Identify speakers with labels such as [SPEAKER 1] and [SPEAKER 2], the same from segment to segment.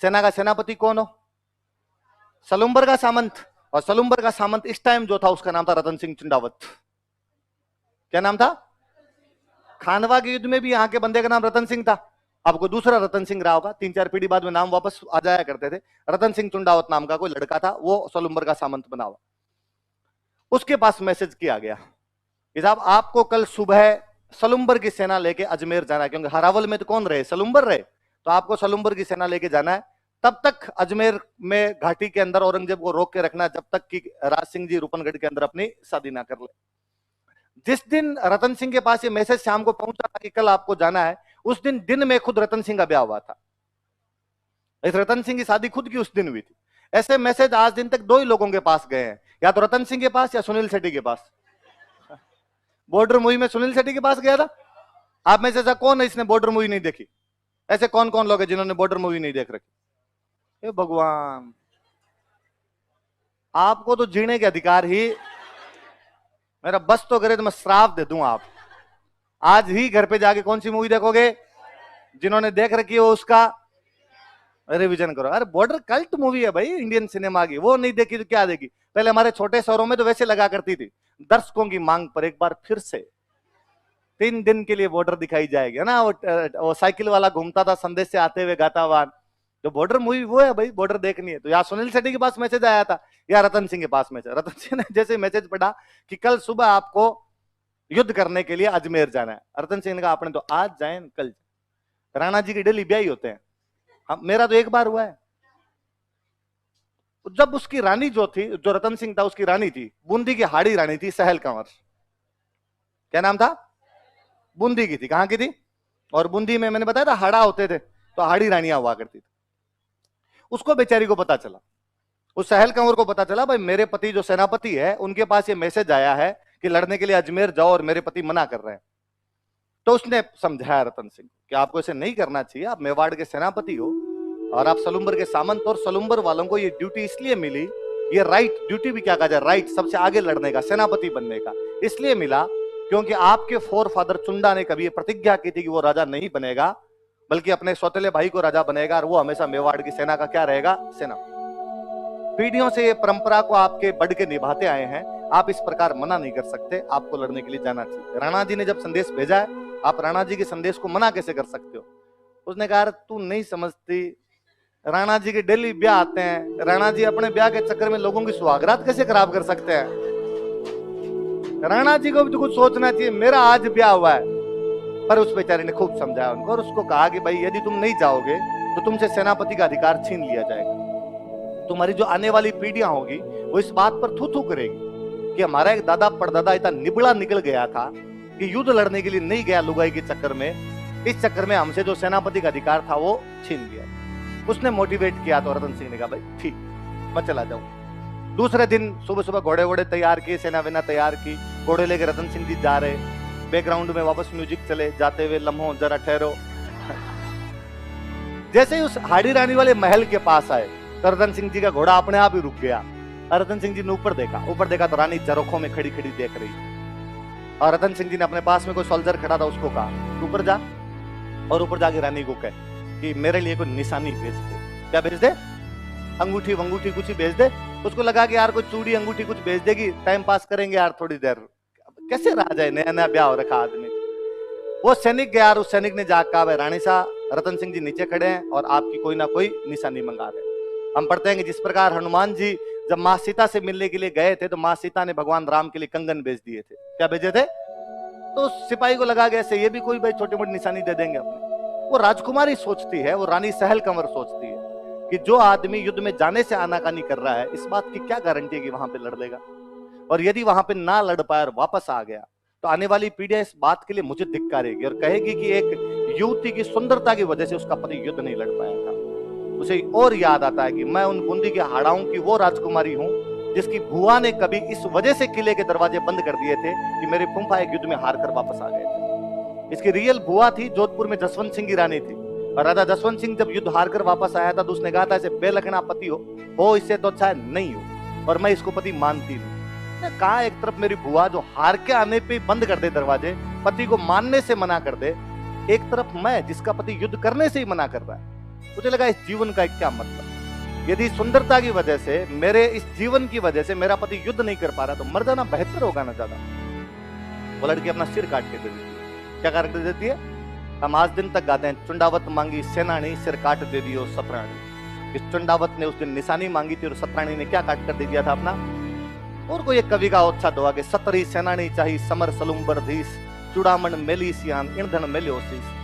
[SPEAKER 1] सेना का सेनापति कौन हो? सलुम्बर का सामंत। और सलुम्बर का सामंत इस टाइम जो था उसका नाम था रतन सिंह चंडावत। क्या नाम था? खानवा के युद्ध में भी यहाँ के बंदे का नाम रतन सिंह था। आपको दूसरा रतन सिंह रहा होगा, 3-4 पीढ़ी बाद में नाम वापस आ जाया करते थे। रतन सिंह चुंडावत नाम का कोई लड़का था, वो सलुम्बर का सामंत बना हुआ। उसके पास मैसेज किया गया कि साहब आपको कल सुबह सलुम्बर की सेना लेके अजमेर जाना है, क्योंकि हरावल में तो कौन रहे? सलुम्बर रहे। तो आपको सलुम्बर की सेना लेके जाना है। तब तक अजमेर में घाटी के अंदर औरंगजेब को रोक के रखना, जब तक कि राज सिंह जी रूपनगढ़ के अंदर अपनी शादी ना कर ले। जिस दिन रतन सिंह के पास ये मैसेज शाम को पहुंचा कि कल आपको जाना है, उस दिन में खुद रतन सिंह का ब्याह हुआ था। इस रतन सिंह की शादी खुद की उस दिन हुई थी। ऐसे मैसेज आज दिन तक दो ही लोगों के पास गए हैं, या तो रतन सिंह के पास या सुनील शेट्टी के पास। बॉर्डर मूवी में सुनील शेट्टी के पास गया था। आप में से ऐसा कौन है इसने बॉर्डर मूवी नहीं देखी? ऐसे कौन कौन लोग हैं जिन्होंने बॉर्डर मूवी नहीं देख रखी? हे भगवान, आपको तो जीने के अधिकार ही, मेरा बस तो करे तो मैं श्राप दे दूं। आप आज ही घर पे जाके कौन सी मूवी देखोगे? जिन्होंने देख रखी हो उसका रिवीजन करो। अरे बॉर्डर कल्ट मूवी है भाई इंडियन सिनेमा की, वो नहीं देखी तो क्या देखी? पहले हमारे छोटे शहरों में तो वैसे लगा करती थी, दर्शकों की मांग पर एक बार फिर से 3 दिन के लिए बॉर्डर दिखाई जाएगी ना। वो साइकिल वाला घूमता था संदेश से आते हुए गाता हुआ, जो बॉर्डर मूवी वो है भाई, बॉर्डर देखनी है। तो या सुनील शेट्टी के पास मैसेज आया था या रतन सिंह के पास मैसेज। रतन सिंह ने जैसे मैसेज पढ़ा कि कल सुबह आपको युद्ध करने के लिए अजमेर जाना है, रतन सिंह ने कहा आपने तो आज जाए कल। राणा जी की डेली ब्याह होते हैं, मेरा तो एक बार हुआ है। जब उसकी रानी जो थी, जो रतन सिंह था उसकी रानी थी, बूंदी की हाड़ी रानी थी, सहल कंवर। क्या नाम था? बूंदी की थी। कहां की थी? और बूंदी में मैंने बताया था हाड़ा होते थे, तो हाड़ी रानियां हुआ करती थी। उसको बेचारी को पता चला, उस सहल कंवर को पता चला भाई मेरे पति जो सेनापति है उनके पास ये मैसेज आया है कि लड़ने के लिए अजमेर जाओ और मेरे पति मना कर रहे हैं। तो उसने समझाया रतन सिंह कि आपको ऐसे नहीं करना चाहिए, आप मेवाड़ के सेनापति हो और आप सलुम्बर के सामंत, और सलुम्बर वालों को ये ड्यूटी इसलिए मिली, ये राइट, ड्यूटी भी क्या कहा जाए, राइट, सबसे आगे लड़ने का, सेनापति बनने का, इसलिए मिला क्योंकि आपके फोर फादर चुंडा ने कभी ये प्रतिज्ञा की थी कि वो राजा नहीं बनेगा बल्कि अपने सौतेले भाई को राजा बनेगा, और वो हमेशा मेवाड़ की सेना का क्या रहेगा? सेना। पीढ़ियों से ये परंपरा को आपके बढ़ के निभाते आए हैं, आप इस प्रकार मना नहीं कर सकते, आपको लड़ने के लिए जाना चाहिए। राणा जी ने जब संदेश भेजा है, आप राणा जी के संदेश को मना कैसे कर सकते हो? उसने कहा तू नहीं समझती, राणा जी के डेली ब्याह आते हैं, राणा जी अपने ब्याह के चक्कर में लोगों की सुहागरात कैसे खराब कर सकते हैं? राणा जी को भी तो कुछ सोचना चाहिए, मेरा आज ब्याह हुआ है। पर उस बेचारे ने खूब समझाया उनको और उसको कहा कि भाई यदि तुम नहीं जाओगे तो तुमसे सेनापति का अधिकार छीन लिया जाएगा। तुम्हारी जो आने वाली पीढ़ियां होगी वो इस बात पर थू थू करेगी कि हमारा एक दादा परदादा इतना निबड़ा निकल गया था कि युद्ध लड़ने के लिए नहीं गया लुगाई के चक्कर में, इस चक्कर में हमसे जो सेनापति का अधिकार था वो छीन लिया। उसने मोटिवेट किया तो रतन सिंह ने कहा भाई ठीक, मैं चला जाऊं। दूसरे दिन सुबह सुबह घोड़े वोड़े तैयार किए, सेना वेना तैयार की, घोड़े लेके रतन सिंह जी जा रहे, बैकग्राउंड में वापस म्यूजिक चले, जाते हुए लम्हों जरा ठहरो। जैसे ही उस हाड़ी रानी वाले महल के पास आए तो रतन सिंह जी का घोड़ा अपने आप ही रुक गया। रतन सिंह जी ने ऊपर देखा तो रानी झरोखों में खड़ी खड़ी देख रही। और रतन सिंह जी ने अपने पास में कोई सोल्जर खड़ा था उसको कहा ऊपर जा, और ऊपर जाके रानी को कहे कि मेरे लिए कोई निशानी भेज दे। क्या भेज दे? अंगूठी वंगूठी कुछ ही भेज दे। उसको लगा कि यार कोई चूड़ी अंगूठी कुछ भेज देगी, टाइम पास करेंगे यार थोड़ी देर। कैसे रहा जाए, नया नया ब्याह हो रखा आदमी। वो सैनिक गया और उस सैनिक ने जाकर कहा भाई रानी साहब, रतन सिंह जी नीचे खड़े हैं और आपकी कोई ना कोई निशानी मंगा रहे। हम पढ़ते हैं कि जिस प्रकार हनुमान जी जब माँ सीता से मिलने के लिए गए थे तो माँ सीता ने भगवान राम के लिए कंगन भेज दिए थे। क्या भेजे थे? तो सिपाही को लगा गया ये भी कोई भाई छोटी मोटी निशानी दे देंगे अपने। वो राजकुमारी सोचती है, वो रानी सहल कंवर सोचती है कि जो आदमी युद्ध में जाने से आनाकानी कर रहा है, इस बात की क्या गारंटी है कि वहां पे लड़ लेगा। और यदि वहां पे ना लड़ पाया और वापस आ गया तो आने वाली पीढ़ियां इस बात के लिए मुझे धिक्कारेगी और कहेगी कि एक युवती की सुंदरता की वजह से उसका पति युद्ध नहीं लड़ पाया था। उसे और याद आता है कि मैं उन बूंदी के हाड़ाओं की वो राजकुमारी हूं जिसकी बुआ ने कभी इस वजह से किले के दरवाजे बंद कर दिए थे कि मेरे फूफा एक युद्ध में हार कर वापस आ गए थे। इसकी रियल बुआ थी जोधपुर में जसवंत सिंह की रानी थी, और राजा जसवंत सिंह जब युद्ध हार कर वापस आया था तो उसने कहा था ऐसे बेलखना पति हो इससे तो अच्छा नहीं हो, और मैं इसको पति मानती नहीं। कहा एक तरफ मेरी बुआ जो हार के आने पे बंद कर दे दरवाजे, पति को मानने से मना कर दे, एक तरफ मैं जिसका पति युद्ध करने से ही मना कर रहा है। मुझे लगा इस जीवन का क्या मतलब, यदि सुंदरता की वजह से, मेरे इस जीवन की वजह से मेरा पति युद्ध नहीं कर पा रहा तो मर जाना बेहतर होगा ना ज्यादा। वो लड़की अपना सिर काट के दे देती है। क्या काट के देती है? हम आज दिन तक गाते हैं, चुंडावत मांगी सेनानी, सिर काट दे दियो सतरानी। इस चुंडावत ने उस दिन निशानी मांगी थी और सतरानी ने क्या काट कर दे दिया था अपना। और कोई एक कवि का उत्साह हुआ कि सतरी सेनानी चाहिए समर सलुम्बर धीस, चुड़ामण मेली सियान ईंधन मेल्योसीस।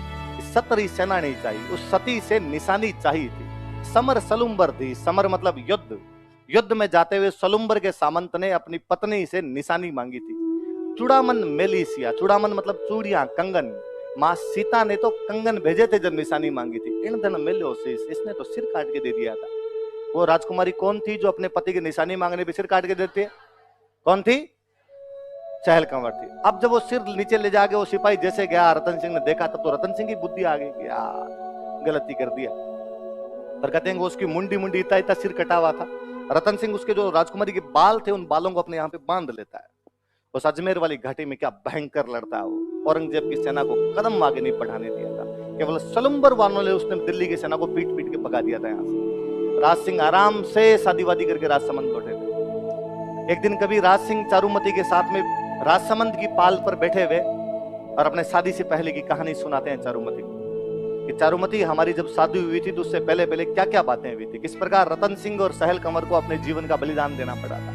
[SPEAKER 1] सतरी सेनानी चाहिए, उस सती से निशानी चाहिए थी। समर सलुम्बर थी, समर मतलब युद्ध, युद्ध में जाते हुए सलुम्बर के सामंत ने अपनी पत्नी से निशानी मांगी थी। चूड़ामन मेलिसिया, चूड़ामन मतलब चूड़ियां, कंगन, मां सीता ने तो कंगन भेजे थे जब निशानी मांगी थी। ईंधन मेल्योसीस, इसने तो सिर काट के दे दिया था। वो राजकुमारी कौन थी जो अपने पति की निशानी मांगने पे सिर काट के देती है? कौन थी? चहल कंवर थी। अब जब वो सिर नीचे ले जाके वो सिपाही जैसे गया, रतन सिंह ने देखा, तब तो रतन सिंह की बुद्धि आ गई, यार गलती कर दिया। पर कहते हैं वो उसकी मुंडी मुंडी इतना इतना सिर कटा हुआ था। रतन सिंह उसके जो राजकुमारी के बाल थे उन बालों को अपने यहाँ पे बांध लेता है। उस अजमेर वाली घाटी में क्या भयंकर लड़ता है वो, औरंगजेब की सेना को कदम आगे नहीं बढ़ाने दिया था। केवल सलुम्बर वालों ने उसने दिल्ली की सेना को पीट पीट के भगा दिया था यहाँ से। राज सिंह आराम से शादी वादी करके राजसमंद लौटे थे। एक दिन कभी राज सिंह चारुमती के साथ में राजसमंद की पाल पर बैठे हुए और अपने शादी से पहले की कहानी सुनाते हैं चारुमती को कि चारुमती, हमारी जब शादी हुई थी तो उससे पहले पहले क्या क्या बातें हुई थी, किस प्रकार रतन सिंह और सहल कंवर को अपने जीवन का बलिदान देना पड़ा था।